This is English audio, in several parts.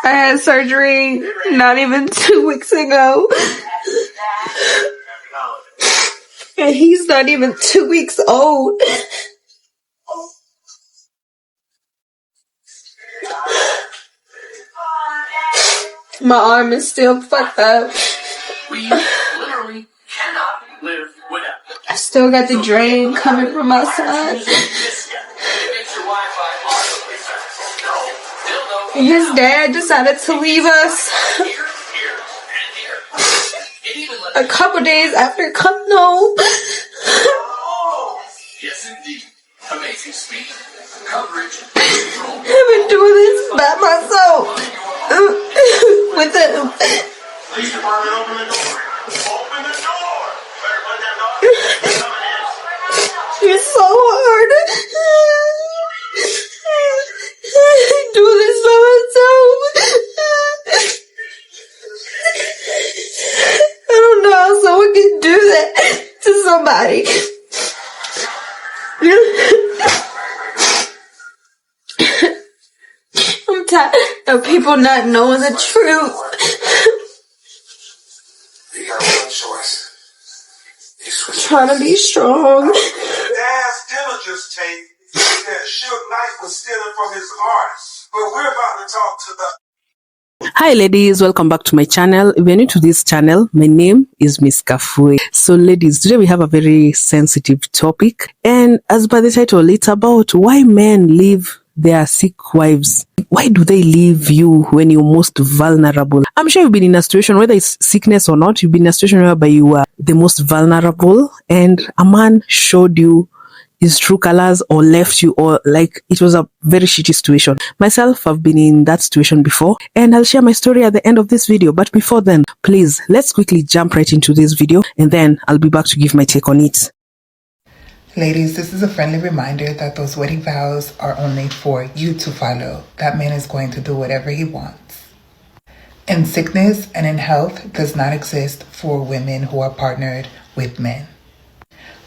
I had surgery not even 2 weeks ago. And he's not even 2 weeks old. My arm is still fucked up. We literally cannot live without it. I still got the drain coming from my side. And his dad decided to leave us a couple days after coming home. Yes, indeed. Amazing speed, coverage, I've been doing this by myself. With him. Police department, open the door. Open the door. Better put that dog in. It's so hard. I do this by myself. I don't know how someone can do that to somebody. I'm tired of people not knowing the truth. You got one choice. You switch. Trying to be strong. Dad's diligence tape that Suge Knight was stealing from his artists. But we're about to talk to the... Hi ladies, welcome back to my channel. If you're new to this channel, my name is Miss Kafue. So ladies, today we have a very sensitive topic, and as by the title, it's about why men leave their sick wives. Why do they leave you when you're most vulnerable? I'm sure you've been in a situation, whether it's sickness or not, you've been in a situation whereby you are the most vulnerable and a man showed you his true colors or left you, or like it was a very shitty situation. Myself, I've been in that situation before, and I'll share my story at the end of this video. But before then, please, let's quickly jump right into this video, and then I'll be back to give my take on it. Ladies, this is a friendly reminder that those wedding vows are only for you to follow. That man is going to do whatever he wants. And sickness and in health does not exist for women who are partnered with men.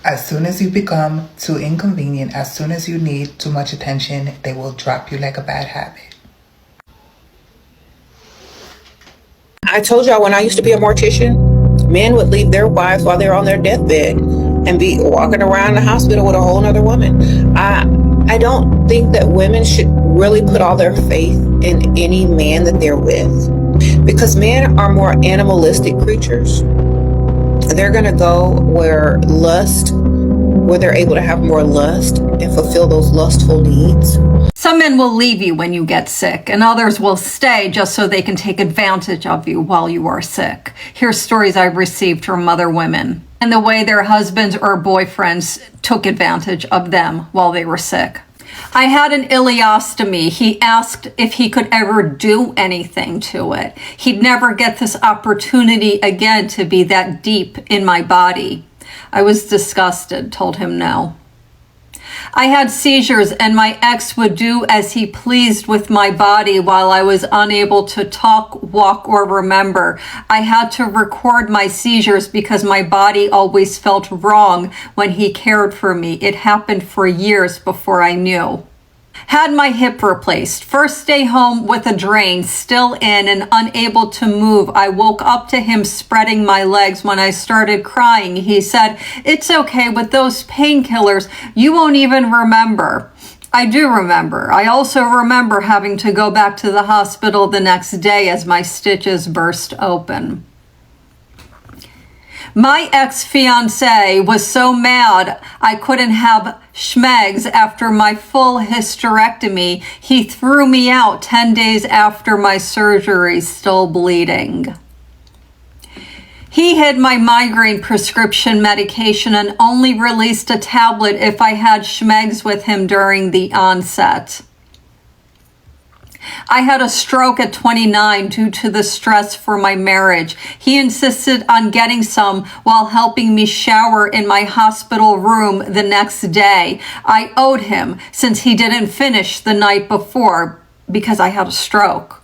As soon as you become too inconvenient, as soon as you need too much attention, they will drop you like a bad habit. I told y'all when I used to be a mortician, men would leave their wives while they're on their deathbed and be walking around the hospital with a whole other woman. I don't think that women should really put all their faith in any man that they're with, because men are more animalistic creatures. They're going to go where they're able to have more lust and fulfill those lustful needs. Some men will leave you when you get sick, and others will stay just so they can take advantage of you while you are sick. Here's stories I've received from other women and the way their husbands or boyfriends took advantage of them while they were sick. I had an ileostomy. He asked if he could ever do anything to it. He'd never get this opportunity again to be that deep in my body. I was disgusted, told him no. I had seizures, and my ex would do as he pleased with my body while I was unable to talk, walk, or remember. I had to record my seizures because my body always felt wrong when he cared for me. It happened for years before I knew. Had my hip replaced. First day home with a drain, still in and unable to move. I woke up to him spreading my legs. When I started crying, he said, "It's okay, with those painkillers, you won't even remember." I do remember. I also remember having to go back to the hospital the next day as my stitches burst open. My ex-fiance was so mad I couldn't have schmegs after my full hysterectomy. He threw me out 10 days after my surgery, still bleeding. He hid my migraine prescription medication and only released a tablet if I had schmegs with him during the onset. I had a stroke at 29 due to the stress for my marriage. He insisted on getting some while helping me shower in my hospital room the next day. I owed him since he didn't finish the night before because I had a stroke.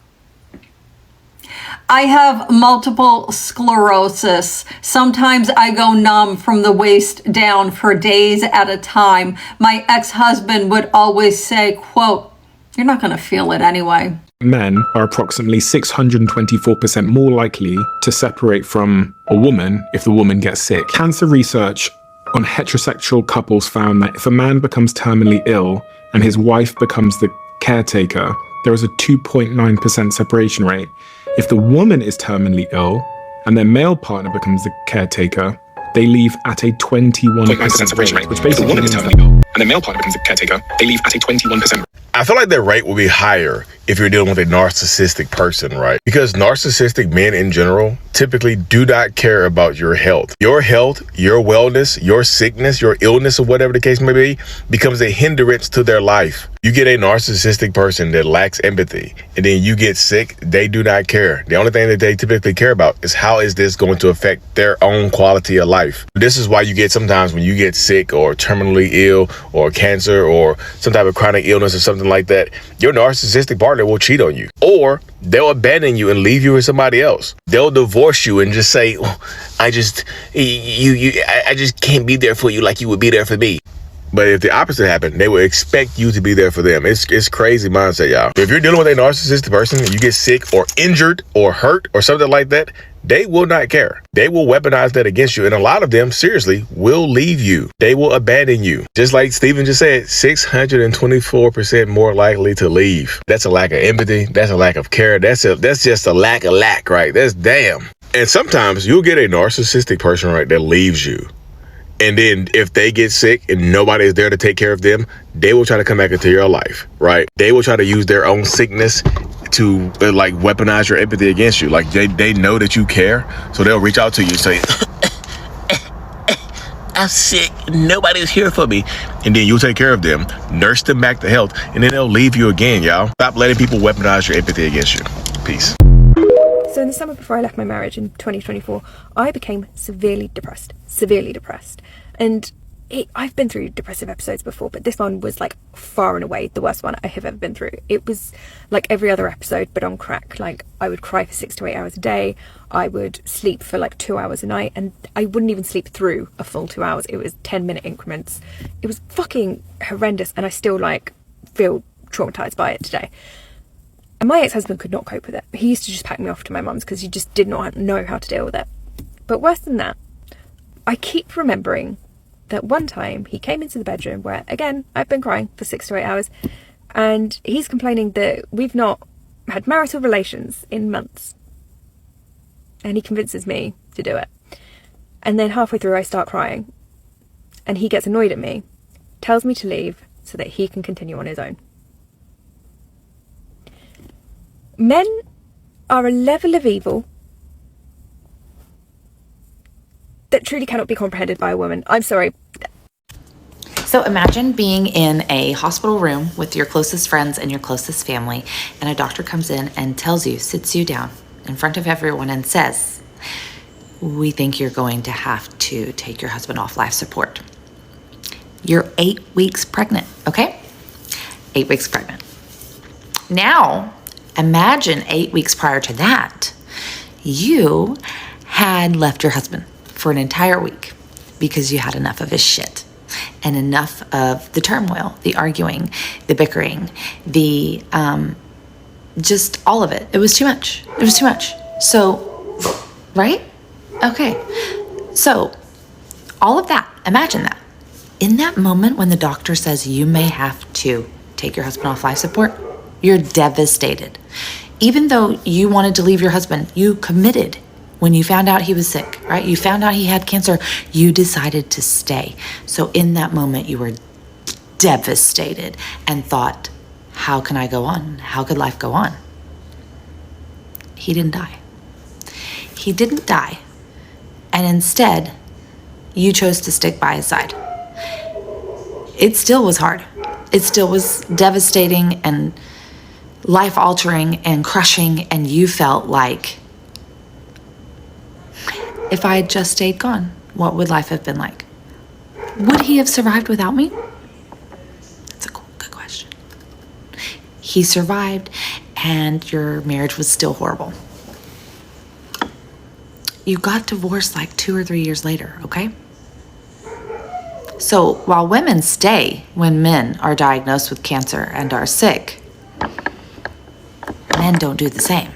I have multiple sclerosis. Sometimes I go numb from the waist down for days at a time. My ex-husband would always say, quote, You're not going to feel it anyway. Men are approximately 624% more likely to separate from a woman if the woman gets sick. Cancer research on heterosexual couples found that if a man becomes terminally ill and his wife becomes the caretaker, there is a 2.9% separation rate. If the woman is terminally ill and their male partner becomes the caretaker, they leave at a 21% separation rate, which basically means that and the male partner becomes the caretaker, they leave at a 21%. I feel like that rate will be higher if you're dealing with a narcissistic person, right? Because narcissistic men in general typically do not care about your health. Your health, your wellness, your sickness, your illness, or whatever the case may be, becomes a hindrance to their life. You get a narcissistic person that lacks empathy, and then you get sick, they do not care. The only thing that they typically care about is how is this going to affect their own quality of life. This is why you get sometimes when you get sick or terminally ill or cancer or some type of chronic illness or something like that, your narcissistic partner will cheat on you, or they'll abandon you and leave you with somebody else. They'll divorce you and just say, oh, I just can't be there for you like you would be there for me. But if the opposite happened, they would expect you to be there for them. It's crazy mindset, y'all. If you're dealing with a narcissistic person and you get sick or injured or hurt or something like that, they will not care. They will weaponize that against you. And a lot of them, seriously, will leave you. They will abandon you. Just like Steven just said, 624% more likely to leave. That's a lack of empathy. That's a lack of care. That's just a lack of lack, right? That's damn. And sometimes you'll get a narcissistic person, right, that leaves you. And then if they get sick and nobody is there to take care of them, they will try to come back into your life, right? They will try to use their own sickness to like weaponize your empathy against you. Like they know that you care, so they'll reach out to you and say, I'm sick, nobody's here for me. And then you'll take care of them, nurse them back to health, and then they'll leave you again, y'all. Stop letting people weaponize your empathy against you. Peace. So in the summer before I left my marriage in 2024, I became severely depressed. And I've been through depressive episodes before, but this one was like far and away the worst one I have ever been through. It was like every other episode, but on crack. Like I would cry for 6 to 8 hours a day. I would sleep for like 2 hours a night, and I wouldn't even sleep through a full 2 hours. It was 10-minute increments. It was fucking horrendous, and I still like feel traumatized by it today. And my ex-husband could not cope with it. He used to just pack me off to my mum's because he just did not know how to deal with it. But worse than that, I keep remembering that one time he came into the bedroom where, again, I've been crying for 6 to 8 hours, and he's complaining that we've not had marital relations in months. And he convinces me to do it. And then halfway through I start crying, and he gets annoyed at me, tells me to leave so that he can continue on his own. Men are a level of evil that truly cannot be comprehended by a woman. I'm sorry. So imagine being in a hospital room with your closest friends and your closest family, and a doctor comes in and tells you, sits you down in front of everyone and says, we think you're going to have to take your husband off life support. You're 8 weeks pregnant, okay? 8 weeks pregnant. Now, imagine 8 weeks prior to that, you had left your husband for an entire week because you had enough of his shit and enough of the turmoil, the arguing, the bickering, the just all of it. It was too much. It was too much. So, right? Okay. So, all of that, imagine that. In that moment when the doctor says you may have to take your husband off life support, you're devastated. Even though you wanted to leave your husband, you committed when you found out he was sick, right? You found out he had cancer, you decided to stay. So in that moment, you were devastated and thought, how can I go on? How could life go on? He didn't die. He didn't die. And instead, you chose to stick by his side. It still was hard. It still was devastating and life-altering and crushing, and you felt like, if I had just stayed gone, what would life have been like? Would he have survived without me? That's a good question. He survived, and your marriage was still horrible. You got divorced like 2 or 3 years later, okay? So while women stay when men are diagnosed with cancer and are sick, men don't do the same.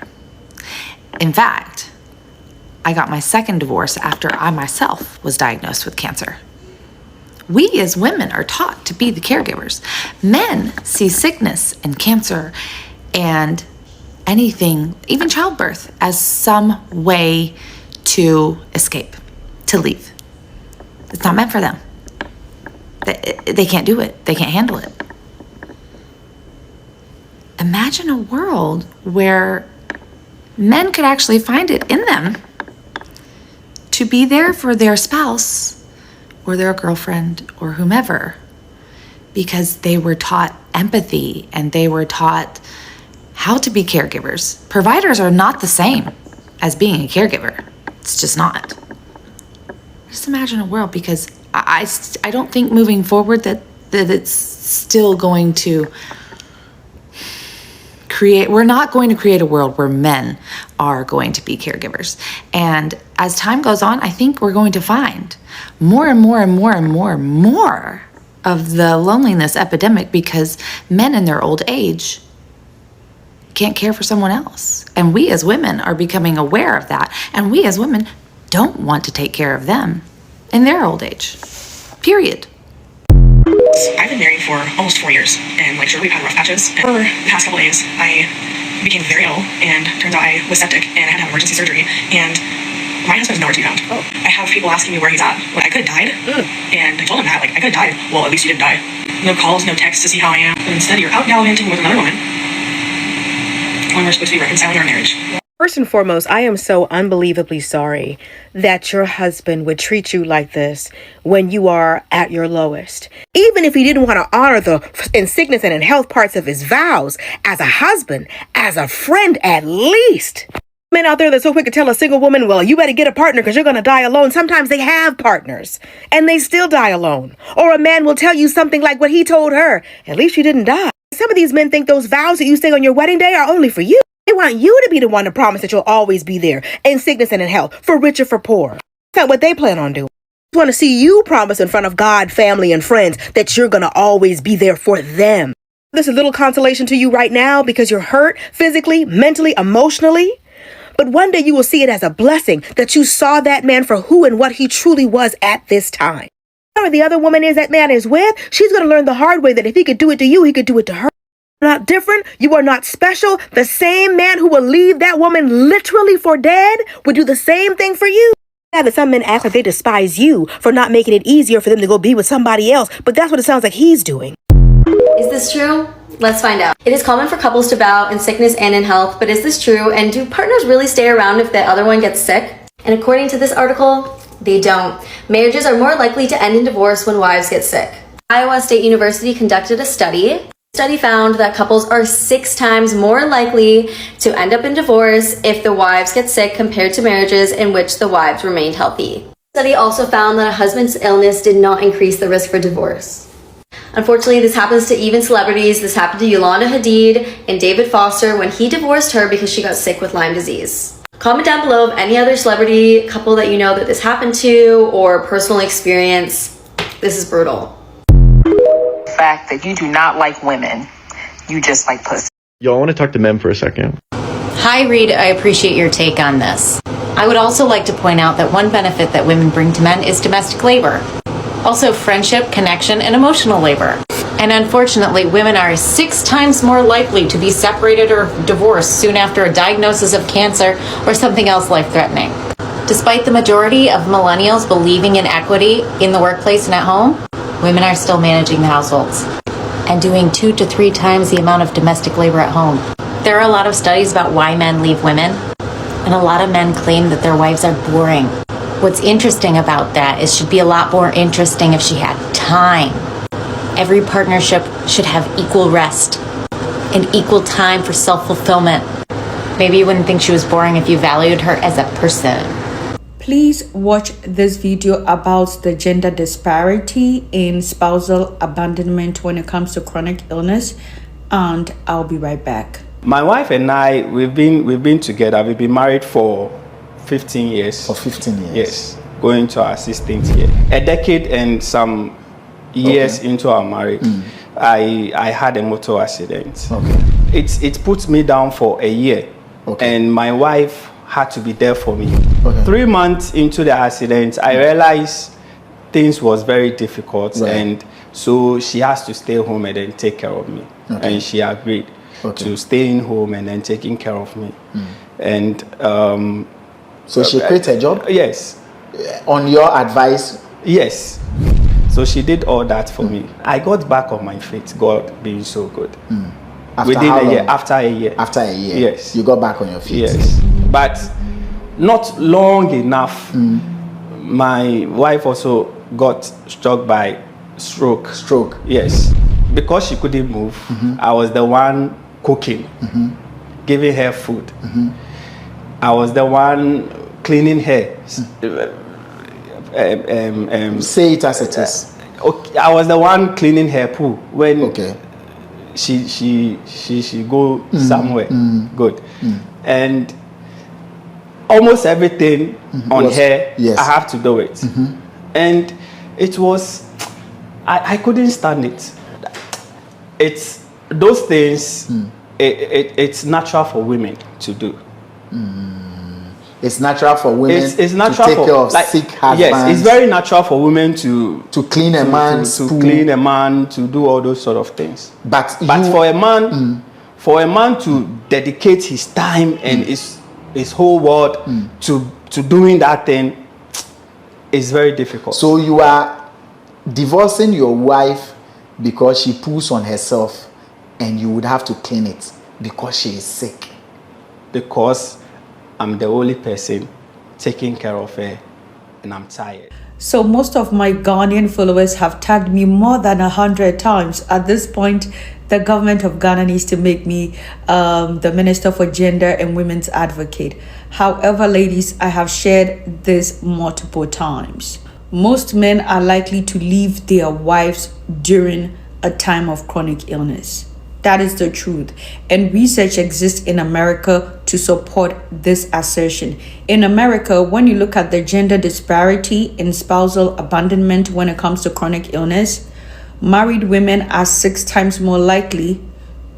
In fact, I got my second divorce after I myself was diagnosed with cancer. We as women are taught to be the caregivers. Men see sickness and cancer and anything, even childbirth, as some way to escape, to leave. It's not meant for them. They can't do it. They can't handle it. Imagine a world where men could actually find it in them to be there for their spouse or their girlfriend or whomever, because they were taught empathy and they were taught how to be caregivers. Providers are not the same as being a caregiver. It's just not. Just imagine a world, because I don't think moving forward that it's still going to we're not going to create a world where men are going to be caregivers. And as time goes on, I think we're going to find more and more and more and more and more of the loneliness epidemic, because men in their old age can't care for someone else. And we as women are becoming aware of that. And we as women don't want to take care of them in their old age. Period. I've been married for almost 4 years, and sure, we've had rough patches. And for the past couple days, I became very ill, and turns out I was septic and I had to have emergency surgery. And my husband's nowhere to be found. I have people asking me where he's at. I could have died, and I told him that I could have died. Well, at least you didn't die. No calls, no texts to see how I am. But instead, you're out gallivanting with another woman when we're supposed to be reconciling our marriage. First and foremost, I am so unbelievably sorry that your husband would treat you like this when you are at your lowest. Even if he didn't want to honor the in sickness and in health parts of his vows, as a husband, as a friend at least. Men out there that's so quick to tell a single woman, well, you better get a partner because you're going to die alone. Sometimes they have partners and they still die alone. Or a man will tell you something like what he told her. At least you didn't die. Some of these men think those vows that you say on your wedding day are only for you. They want you to be the one to promise that you'll always be there in sickness and in health, for rich or for poor. That's not what they plan on doing. They want to see you promise in front of God, family, and friends that you're going to always be there for them. This is a little consolation to you right now because you're hurt physically, mentally, emotionally. But one day you will see it as a blessing that you saw that man for who and what he truly was at this time. Whoever the other woman is that man is with, she's going to learn the hard way that if he could do it to you, he could do it to her. Not different. You are not special. The same man who will leave that woman literally for dead would do the same thing for you. Yeah, that some men act like they despise you for not making it easier for them to go be with somebody else, but that's what it sounds like he's doing. Is this true? Let's find out. It is common for couples to vow in sickness and in health, but is this true? And do partners really stay around if the other one gets sick? And according to this article, they don't. Marriages are more likely to end in divorce when wives get sick. Iowa State University conducted a study. The study found that couples are 6 times more likely to end up in divorce if the wives get sick compared to marriages in which the wives remained healthy. The study also found that a husband's illness did not increase the risk for divorce. Unfortunately, this happens to even celebrities. This happened to Yolanda Hadid and David Foster when he divorced her because she got sick with Lyme disease. Comment down below of any other celebrity couple that you know that this happened to or personal experience. This is brutal. Fact that you do not like women, you just like pussy. Yo, I want to talk to men for a second. Hi, Reed. I appreciate your take on this. I would also like to point out that one benefit that women bring to men is domestic labor. Also friendship, connection, and emotional labor. And unfortunately, women are 6 times more likely to be separated or divorced soon after a diagnosis of cancer or something else life-threatening. Despite the majority of millennials believing in equity in the workplace and at home, women are still managing the households and doing 2 to 3 times the amount of domestic labor at home. There are a lot of studies about why men leave women, and a lot of men claim that their wives are boring. What's interesting about that is it should be a lot more interesting if she had time. Every partnership should have equal rest and equal time for self-fulfillment. Maybe you wouldn't think she was boring if you valued her as a person. Please watch this video about the gender disparity in spousal abandonment when it comes to chronic illness, and I'll be right back. My wife and I, we've been together. We've been married for 15 years. For 15 years? Yes, going to our 16th year. A decade and some years into our marriage, I had a motor accident. Okay. it puts me down for a year. Okay. And my wife had to be there for me. Okay. 3 months into the accident, I realized things was very difficult, Right. and so she has to stay home and then take care of me. Okay. And she agreed to staying home and then taking care of me. And so she quit her job? Yes. On your advice? Yes. So she did all that for me. I got back on my feet, God being so good. After Within how a year, long? after a year. After a year? Yes. You got back on your feet? Yes. But not long enough. My wife also got struck by stroke. Stroke? Yes. Because she couldn't move, I was the one cooking, giving her food. I was the one cleaning her. Say it as it is. Okay, I was the one cleaning her poo when she go somewhere. Good. And almost everything on her, I have to do it. And it was, I couldn't stand it. It's those things, it's natural for women to do. It's natural for women it's natural to take for, care of sick husbands. Yes, it's very natural for women to clean a man's to poo. clean a man, to do all those sort of things. But for a man to dedicate his time and his whole world to doing that thing is very difficult. So you are divorcing your wife because she poos on herself, and you would have to clean it because she is sick. Because I'm the only person taking care of her, and I'm tired. So most of my Ghanaian followers have tagged me more than 100 times. At this point, the government of Ghana needs to make me the Minister for Gender and Women's Advocate. However, ladies, I have shared this multiple times. Most men are likely to leave their wives during a time of chronic illness. That is the truth. And research exists in America to support this assertion. In America, when you look at the gender disparity in spousal abandonment when it comes to chronic illness, married women are 6 times more likely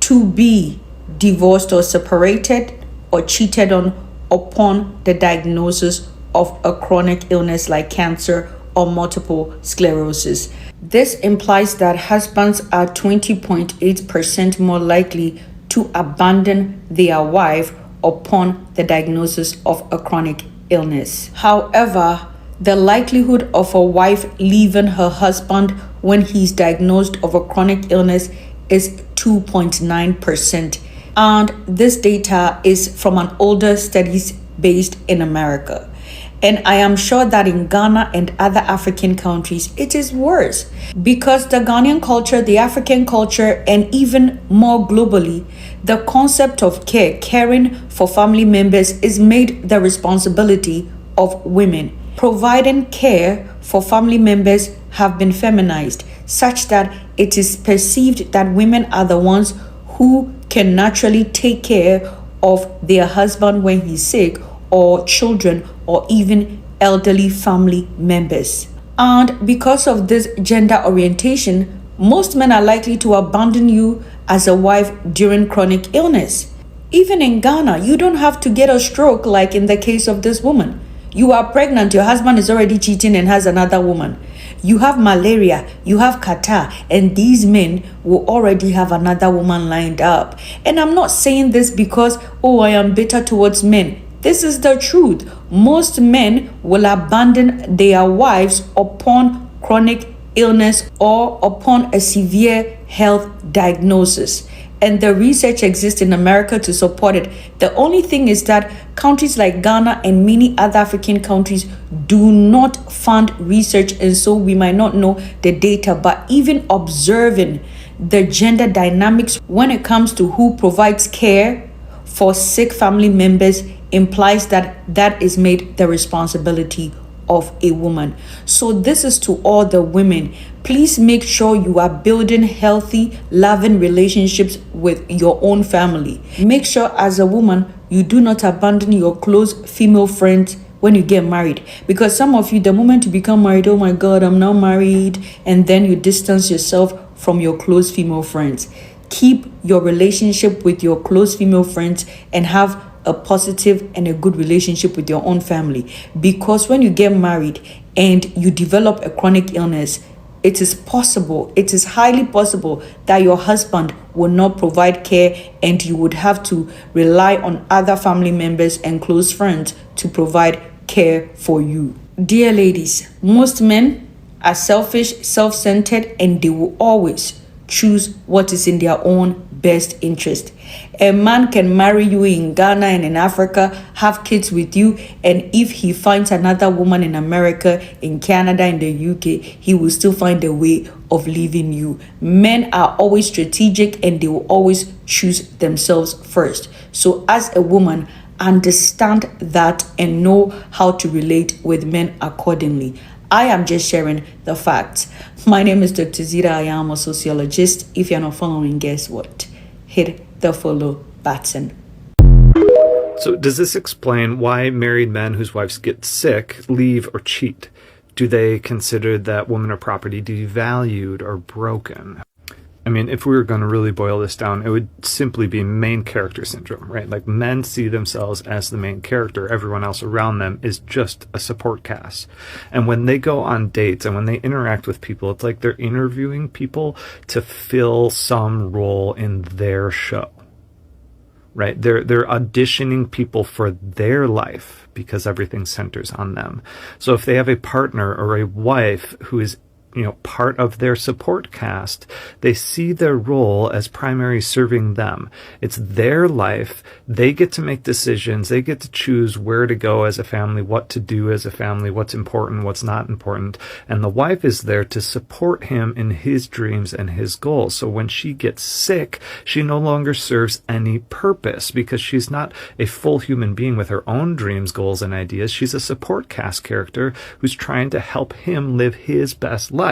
to be divorced or separated or cheated on upon the diagnosis of a chronic illness like cancer or multiple sclerosis. This implies that husbands are 20.8% more likely to abandon their wife upon the diagnosis of a chronic illness. However, the likelihood of a wife leaving her husband when he's diagnosed of a chronic illness is 2.9%. And this data is from an older studies based in America. And I am sure that in Ghana and other African countries, it is worse because the Ghanaian culture, the African culture, and even more globally, the concept of caring for family members is made the responsibility of women. Providing care for family members have been feminized such that it is perceived that women are the ones who can naturally take care of their husband when he's sick, or children, or even elderly family members. And because of this gender orientation, most men are likely to abandon you as a wife during chronic illness. Even in Ghana, you don't have to get a stroke like in the case of this woman. You are pregnant, your husband is already cheating and has another woman. You have malaria, you have catarrh, and these men will already have another woman lined up. And I'm not saying this because, I am bitter towards men. This is the truth. Most men will abandon their wives upon chronic illness or upon a severe health diagnosis. And the research exists in America to support it. The only thing is that countries like Ghana and many other African countries do not fund research, and so we might not know the data. But even observing the gender dynamics when it comes to who provides care for sick family members implies that that is made the responsibility of a woman. So this is to all the women. Please make sure you are building healthy, loving relationships with your own family. Make sure as a woman, you do not abandon your close female friends when you get married. Because some of you, the moment you become married, oh my God, I'm now married, and then you distance yourself from your close female friends. Keep your relationship with your close female friends and have a positive and a good relationship with your own family. Because when you get married and you develop a chronic illness, it is possible, it is highly possible that your husband will not provide care and you would have to rely on other family members and close friends to provide care for you. Dear ladies, most men are selfish, self-centered, and they will always choose what is in their own best interest. A man can marry you in Ghana and in Africa, have kids with you, and if he finds another woman in America, in Canada, in the UK, he will still find a way of leaving you. Men are always strategic and they will always choose themselves first. So as a woman, understand that and know how to relate with men accordingly. I am just sharing the facts. My name is Dr. Zita. I am a sociologist. If you're not following, guess what? Hit the follow button. So does this explain why married men whose wives get sick leave or cheat? Do they consider that women are property devalued or broken? I mean, if we were going to really boil this down, it would simply be main character syndrome, right? Like, men see themselves as the main character. Everyone else around them is just a support cast. And when they go on dates and when they interact with people, it's like they're interviewing people to fill some role in their show, right? They're auditioning people for their life because everything centers on them. So if they have a partner or a wife who is part of their support cast, they see their role as primary serving them. It's their life. They get to make decisions. They get to choose where to go as a family, what to do as a family, what's important, what's not important. And the wife is there to support him in his dreams and his goals. So when she gets sick, she no longer serves any purpose because she's not a full human being with her own dreams, goals, and ideas. She's a support cast character who's trying to help him live his best life.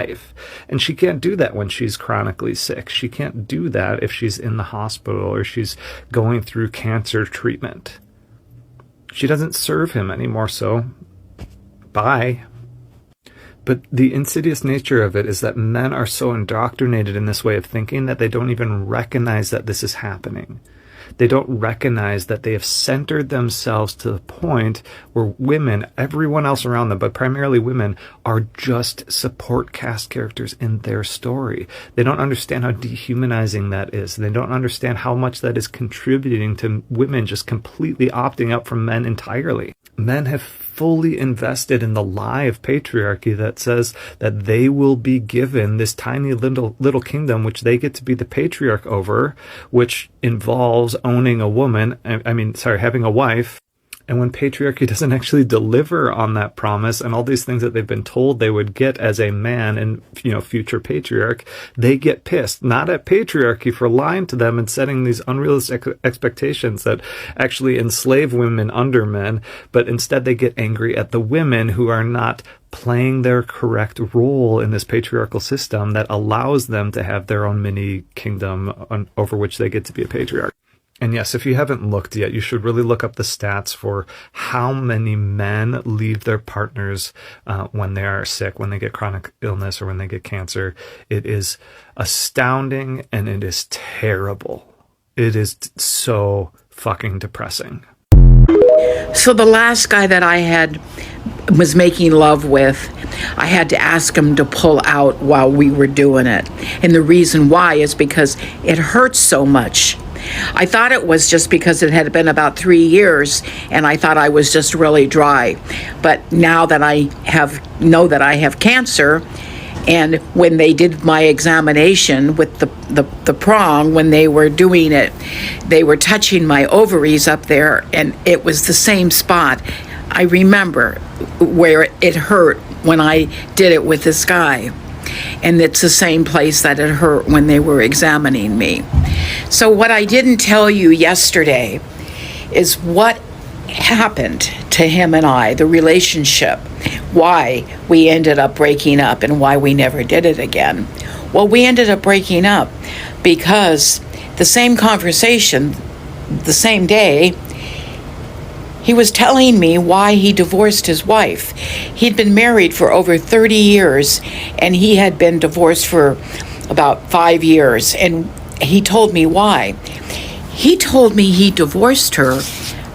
And she can't do that when she's chronically sick. She can't do that if she's in the hospital or she's going through cancer treatment. She doesn't serve him anymore, so bye. But the insidious nature of it is that men are so indoctrinated in this way of thinking that they don't even recognize that this is happening. They don't recognize that they have centered themselves to the point where women, everyone else around them, but primarily women, are just support cast characters in their story. They don't understand how dehumanizing that is. They don't understand how much that is contributing to women just completely opting out from men entirely. Men have fully invested in the lie of patriarchy that says that they will be given this tiny little kingdom which they get to be the patriarch over, which involves owning a woman, having a wife. And when patriarchy doesn't actually deliver on that promise and all these things that they've been told they would get as a man and, future patriarch, they get pissed, not at patriarchy for lying to them and setting these unrealistic expectations that actually enslave women under men, but instead they get angry at the women who are not playing their correct role in this patriarchal system that allows them to have their own mini kingdom over which they get to be a patriarch. And yes, if you haven't looked yet, you should really look up the stats for how many men leave their partners when they are sick, when they get chronic illness, or when they get cancer. It is astounding and it is terrible. It is so fucking depressing. So the last guy that I had was making love with, I had to ask him to pull out while we were doing it. And the reason why is because it hurts so much. I thought it was just because it had been about 3 years and I thought I was just really dry. But now that I know that I have cancer, and when they did my examination with the prong, when they were doing it, they were touching my ovaries up there and it was the same spot. I remember where it hurt when I did it with this guy. And it's the same place that it hurt when they were examining me. So what I didn't tell you yesterday is what happened to him and I, the relationship, why we ended up breaking up and why we never did it again. Well, we ended up breaking up because the same conversation, the same day, he was telling me why he divorced his wife. He'd been married for over 30 years, and he had been divorced for about 5 years. And he told me why. He told me he divorced her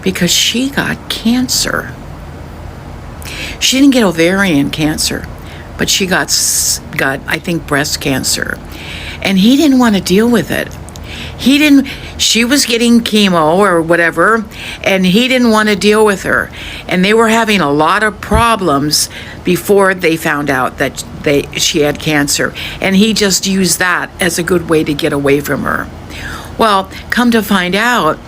because she got cancer. She didn't get ovarian cancer, but she got I think, breast cancer. And he didn't want to deal with it. She was getting chemo or whatever, and he didn't want to deal with her. And they were having a lot of problems before they found out that she had cancer. And he just used that as a good way to get away from her. Well, come to find out,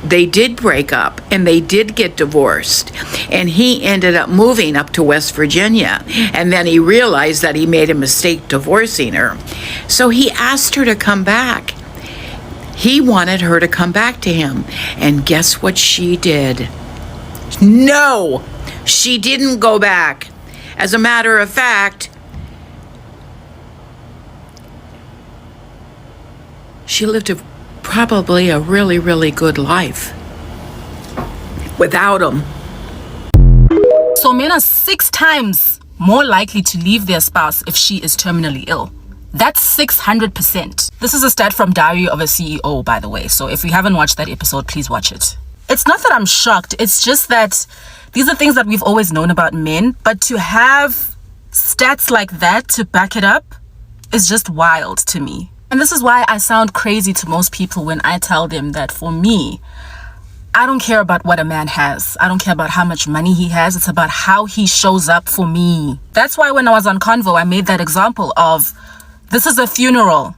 they did break up and they did get divorced, and he ended up moving up to West Virginia, and then he realized that he made a mistake divorcing her. So he asked her to come back. He wanted her to come back to him, and guess what she did? No, she didn't go back. As a matter of fact, she lived probably a really, really good life without him. So men are 6 times more likely to leave their spouse if she is terminally ill. That's 600%. This is a stat from Diary of a CEO, by the way. So if you haven't watched that episode, please watch it. It's not that I'm shocked. It's just that these are things that we've always known about men. But to have stats like that to back it up is just wild to me. And this is why I sound crazy to most people when I tell them that for me, I don't care about what a man has. I don't care about how much money he has. It's about how he shows up for me. That's why when I was on Convo, I made that example of, this is a funeral.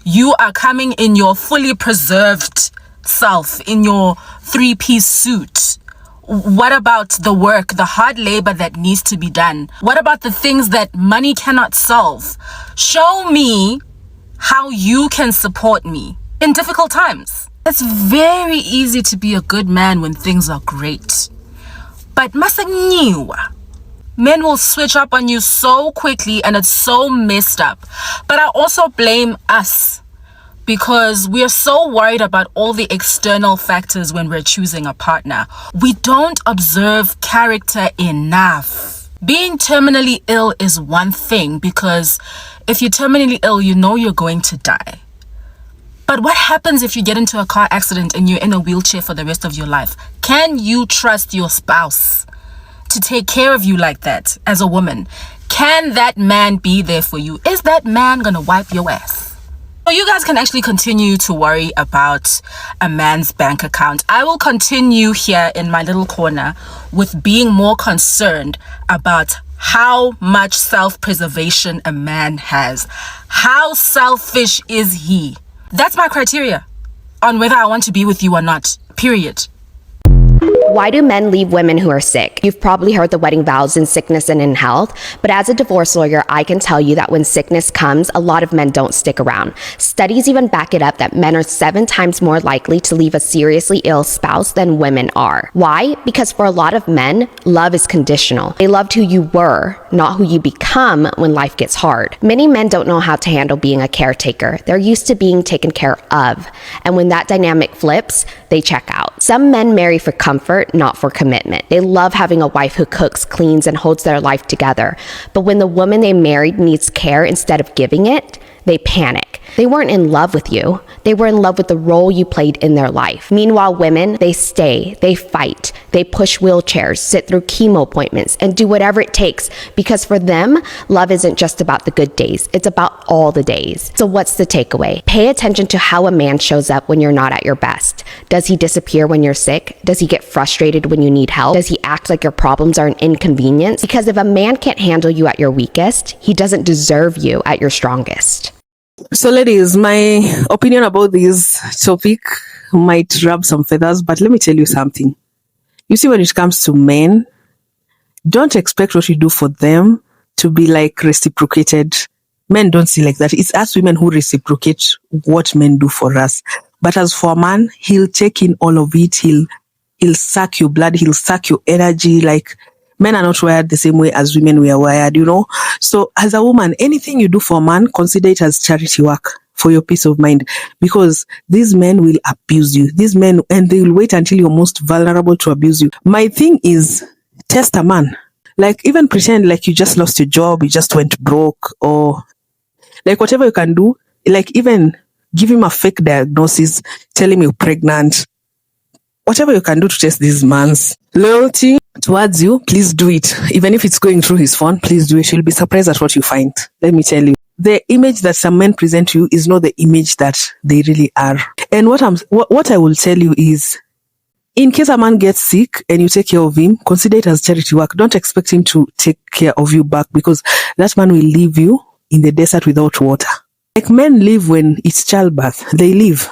You are coming in your fully preserved self, in your 3-piece suit. What about the work, the hard labor that needs to be done? What about the things that money cannot solve? Show me how you can support me in difficult times. It's very easy to be a good man when things are great. But masanyiwa, men will switch up on you so quickly, and it's so messed up. But I also blame us because we are so worried about all the external factors when we're choosing a partner. We don't observe character enough. Being terminally ill is one thing, because if you're terminally ill, you know you're going to die. But what happens if you get into a car accident and you're in a wheelchair for the rest of your life? Can you trust your spouse to take care of you like that as a woman? Can that man be there for you? Is that man gonna wipe your ass? So you guys can actually continue to worry about a man's bank account. I will continue here in my little corner with being more concerned about how much self-preservation a man has. How selfish is he? That's my criteria on whether I want to be with you or not, period. Why do men leave women who are sick? You've probably heard the wedding vows in sickness and in health, but as a divorce lawyer, I can tell you that when sickness comes, a lot of men don't stick around. Studies even back it up that men are 7 times more likely to leave a seriously ill spouse than women are. Why? Because for a lot of men, love is conditional. They loved who you were, not who you become when life gets hard. Many men don't know how to handle being a caretaker. They're used to being taken care of, and when that dynamic flips, they check out. Some men marry for comfort, not for commitment. They love having a wife who cooks, cleans, and holds their life together. But when the woman they married needs care instead of giving it, they panic. They weren't in love with you. They were in love with the role you played in their life. Meanwhile, women, they stay, they fight, they push wheelchairs, sit through chemo appointments, and do whatever it takes, because for them, love isn't just about the good days. It's about all the days. So what's the takeaway? Pay attention to how a man shows up when you're not at your best. Does he disappear when you're sick? Does he get frustrated when you need help? Does he act like your problems are an inconvenience? Because if a man can't handle you at your weakest, he doesn't deserve you at your strongest. So ladies, my opinion about this topic might rub some feathers, but let me tell you something. You see, when it comes to men, don't expect what you do for them to be like reciprocated. Men don't see like that. It's us women who reciprocate what men do for us. But as for a man, he'll take in all of it. He'll suck your blood. He'll suck your energy. Like, men are not wired the same way as women were wired, you know? So as a woman, anything you do for a man, consider it as charity work for your peace of mind, because these men will abuse you. These men, and they will wait until you're most vulnerable to abuse you. My thing is, test a man. Like, even pretend like you just lost your job, you just went broke, or like whatever you can do, like even give him a fake diagnosis, tell him you're pregnant. Whatever you can do to test this man's loyalty towards you, please do it. Even if it's going through his phone, please do it. You'll be surprised at what you find. Let me tell you. The image that some men present to you is not the image that they really are. And what I will tell you is, in case a man gets sick and you take care of him, consider it as charity work. Don't expect him to take care of you back, because that man will leave you in the desert without water. Like men live when it's childbirth. They live.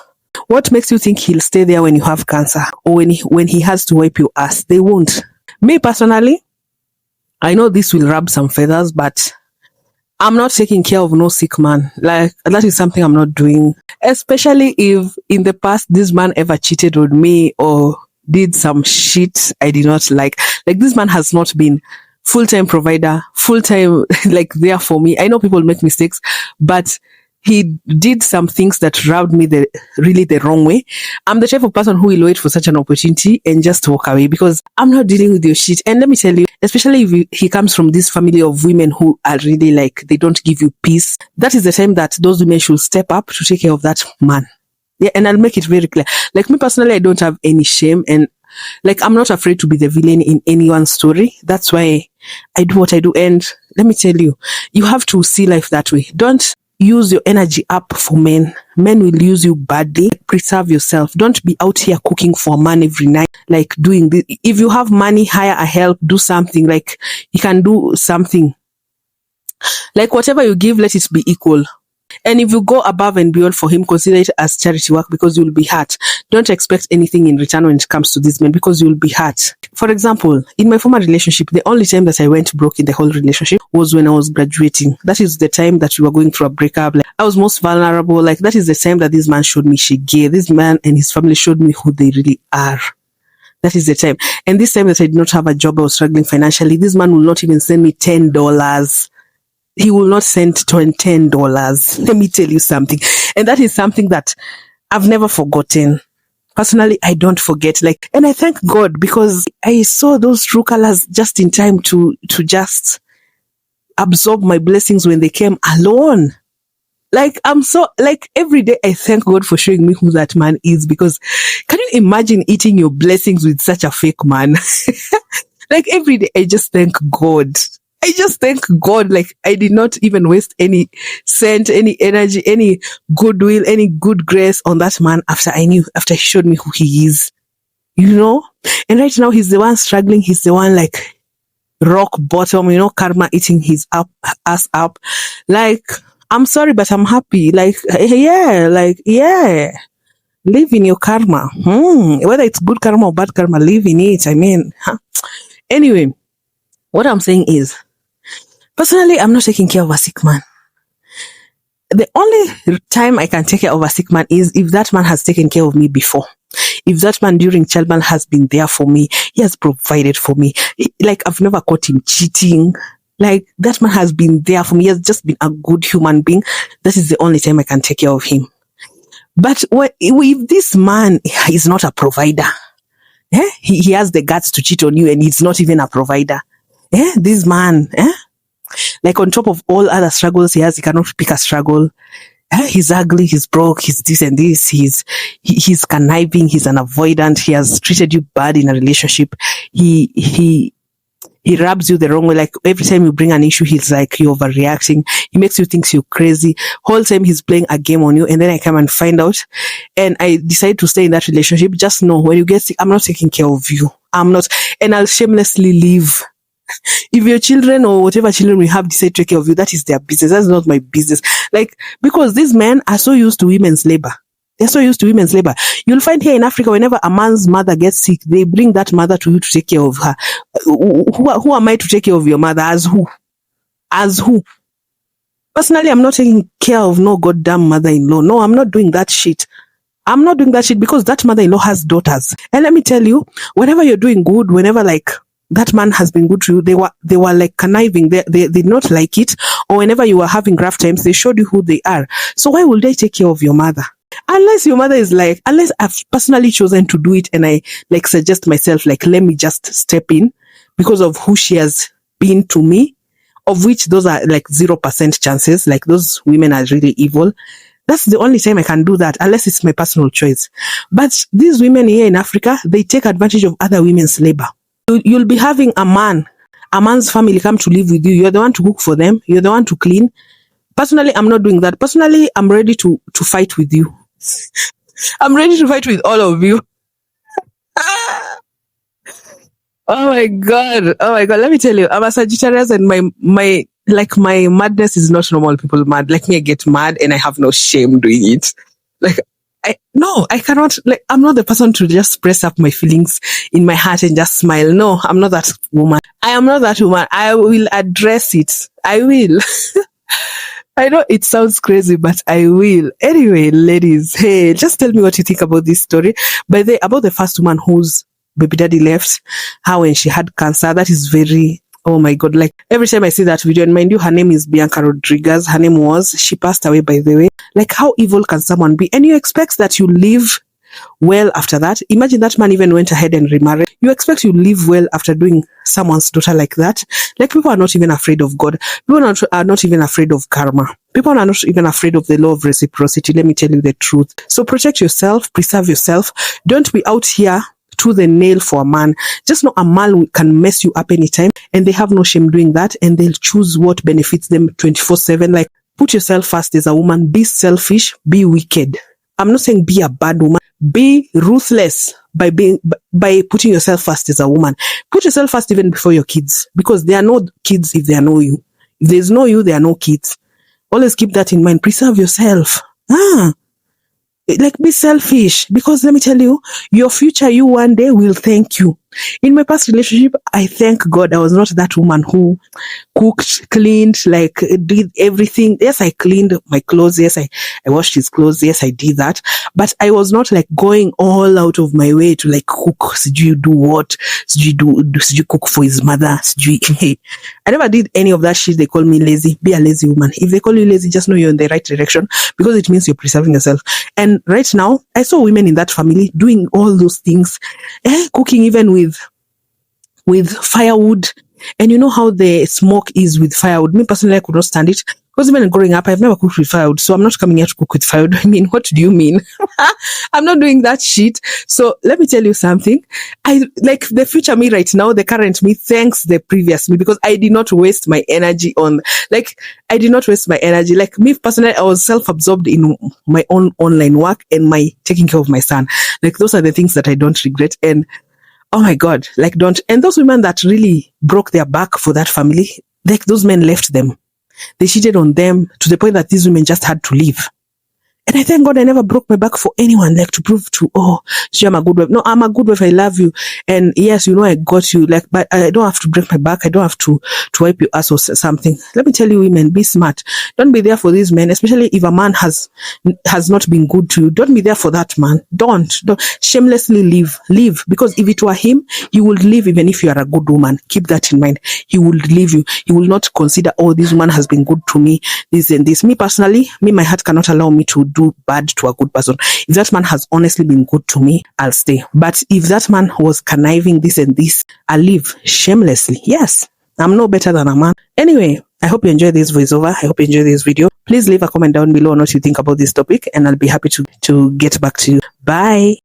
What makes you think he'll stay there when you have cancer or when he has to wipe your ass? They won't. Me personally, I know this will rub some feathers, but I'm not taking care of no sick man. Like, that is something I'm not doing. Especially if in the past this man ever cheated on me or did some shit I did not like. Like, this man has not been full-time provider, full-time, like, there for me. I know people make mistakes, but he did some things that rubbed me really the wrong way. I'm the type of person who will wait for such an opportunity and just walk away, because I'm not dealing with your shit. And let me tell you, especially if he comes from this family of women who are really like, they don't give you peace. That is the time that those women should step up to take care of that man. Yeah, and I'll make it very clear. Like, me personally, I don't have any shame, and like, I'm not afraid to be the villain in anyone's story. That's why I do what I do. And let me tell you, you have to see life that way. Don't use your energy up for men. Men will use you badly. Preserve yourself. Don't be out here cooking for a man every night, like doing this. If you have money, hire a help, do something. Like, you can do something. Like, whatever you give, let it be equal. And if you go above and beyond for him, consider it as charity work, because you'll be hurt. Don't expect anything in return when it comes to these men, because you'll be hurt. For example, in my former relationship, the only time that I went broke in the whole relationship was when I was graduating. That is the time that we were going through a breakup. Like, I was most vulnerable. Like, that is the time that this man showed me shege. This man and his family showed me who they really are. That is the time. And this time that I did not have a job, I was struggling financially. This man will not even send me $10. He will not send $10. Let me tell you something. And that is something that I've never forgotten. Personally, I don't forget. Like, and I thank God, because I saw those true colors just in time to just absorb my blessings when they came alone. Like, I'm so, like, every day I thank God for showing me who that man is, because can you imagine eating your blessings with such a fake man? Like, every day I just thank God. I just thank God. Like, I did not even waste any cent, any energy, any goodwill, any good grace on that man after he showed me who he is, you know? And right now he's the one struggling. He's the one like rock bottom, you know, karma eating his ass up. Like, I'm sorry, but I'm happy. Like, yeah, live in your karma. Whether it's good karma or bad karma, live in it. I mean, anyway, what I'm saying is, personally, I'm not taking care of a sick man. The only time I can take care of a sick man is if that man has taken care of me before. If that man during childbirth has been there for me, he has provided for me. Like, I've never caught him cheating. Like, that man has been there for me. He has just been a good human being. That is the only time I can take care of him. But if this man is not a provider, he has the guts to cheat on you, and he's not even a provider. This man, like, on top of all other struggles he has, he cannot pick a struggle. He's ugly, he's broke, he's this and this, he's conniving, he's an avoidant, he has treated you bad in a relationship, he rubs you the wrong way. Like, every time you bring an issue, he's like, you're overreacting, he makes you think you're crazy, whole time he's playing a game on you, and then I come and find out, and I decide to stay in that relationship. Just know, when you get sick, I'm not taking care of you, I'm not, and I'll shamelessly leave. If your children or whatever children we have decide to take care of you, that is their business. That's not my business. Like, because these men are so used to women's labor. They're so used to women's labor. You'll find here in Africa, whenever a man's mother gets sick, they bring that mother to you to take care of her. Who am I to take care of your mother? As who? As who? Personally, I'm not taking care of no goddamn mother-in-law. No, I'm not doing that shit. I'm not doing that shit, because that mother-in-law has daughters. And let me tell you, whenever you're doing good, whenever like that man has been good to you, they were like conniving, they did not like it, or whenever you were having rough times, they showed you who they are. So why would they take care of your mother? Unless your mother is like, unless I've personally chosen to do it, and I like suggest myself, like, let me just step in because of who she has been to me, of which those are like 0% chances, like those women are really evil. That's the only time I can do that, unless it's my personal choice. But these women here in Africa, they take advantage of other women's labor. You'll be having a man's family come to live with you. You're the one to cook for them. You're the one to clean. Personally, I'm not doing that. Personally, I'm ready to fight with you. I'm ready to fight with all of you. Oh my God. Let me tell you, I'm a Sagittarius and my madness is not normal people mad. Like me, I get mad and I have no shame doing it. Like, I cannot, like, I'm not the person to just press up my feelings in my heart and just smile. No, I'm not that woman. I am not that woman. I will address it. I will. I know it sounds crazy, but I will. Anyway, ladies, hey, just tell me what you think about this story. About the first woman whose baby daddy left, how when she had cancer, that is very, oh my God. Like every time I see that video, and mind you, her name is Bianca Rodriguez. Her name was, she passed away, by the way. Like how evil can someone be? And you expect that you live well after that. Imagine that man even went ahead and remarried. You expect you live well after doing someone's daughter like that. Like people are not even afraid of God. People are not even afraid of karma. People are not even afraid of the law of reciprocity. Let me tell you the truth. So protect yourself, preserve yourself. Don't be out here to the nail for a man. Just know a man can mess you up anytime, and they have no shame doing that, and they'll choose what benefits them 24/7. Like put yourself first as a woman. Be selfish, be wicked. I'm not saying be a bad woman. Be ruthless by putting yourself first as a woman. Put yourself first even before your kids, because there are no kids if there are no you. If there's no you, there are no kids. Always keep that in mind. Preserve yourself. Like be selfish, because let me tell you, your future you one day will thank you. In my past relationship, I thank God I was not that woman who cooked, cleaned, like did everything. Yes, I cleaned my clothes. Yes, I washed his clothes. Yes, I did that. But I was not like going all out of my way to like cook. Did you do what? Did you cook for his mother? I never did any of that shit. They call me lazy. Be a lazy woman. If they call you lazy, just know you're in the right direction, because it means you're preserving yourself. And right now, I saw women in that family doing all those things, cooking even with firewood. And you know how the smoke is with firewood. Me personally, I could not stand it, because even growing up, I've never cooked with firewood. So I'm not coming here to cook with firewood. I mean, what do you mean? I'm not doing that shit. So let me tell you something. I like the future me right now, the current me thanks the previous me, because I did not waste my energy on, like, I did not waste my energy. Like me personally, I was self-absorbed in my own online work and my taking care of my son. Like those are the things that I don't regret. And oh my God, like don't. And those women that really broke their back for that family, like those men left them. They cheated on them to the point that these women just had to leave. And I thank God I never broke my back for anyone, like to prove to, I'm a good wife. No, I'm a good wife. I love you. And yes, I got you. Like, but I don't have to break my back. I don't have to wipe your ass or something. Let me tell you, women, be smart. Don't be there for these men, especially if a man has not been good to you. Don't be there for that man. Don't shamelessly leave. Because if it were him, he would leave even if you are a good woman. Keep that in mind. He would leave you. He will not consider, this woman has been good to me, this and this. Me personally, my heart cannot allow me to do bad to a good person. If that man has honestly been good to me, I'll stay. But if that man was conniving this and this, I'll leave shamelessly. Yes, I'm no better than a man. Anyway, I hope you enjoyed this voiceover. I hope you enjoyed this video. Please leave a comment down below on what you think about this topic, and I'll be happy to get back to you. Bye.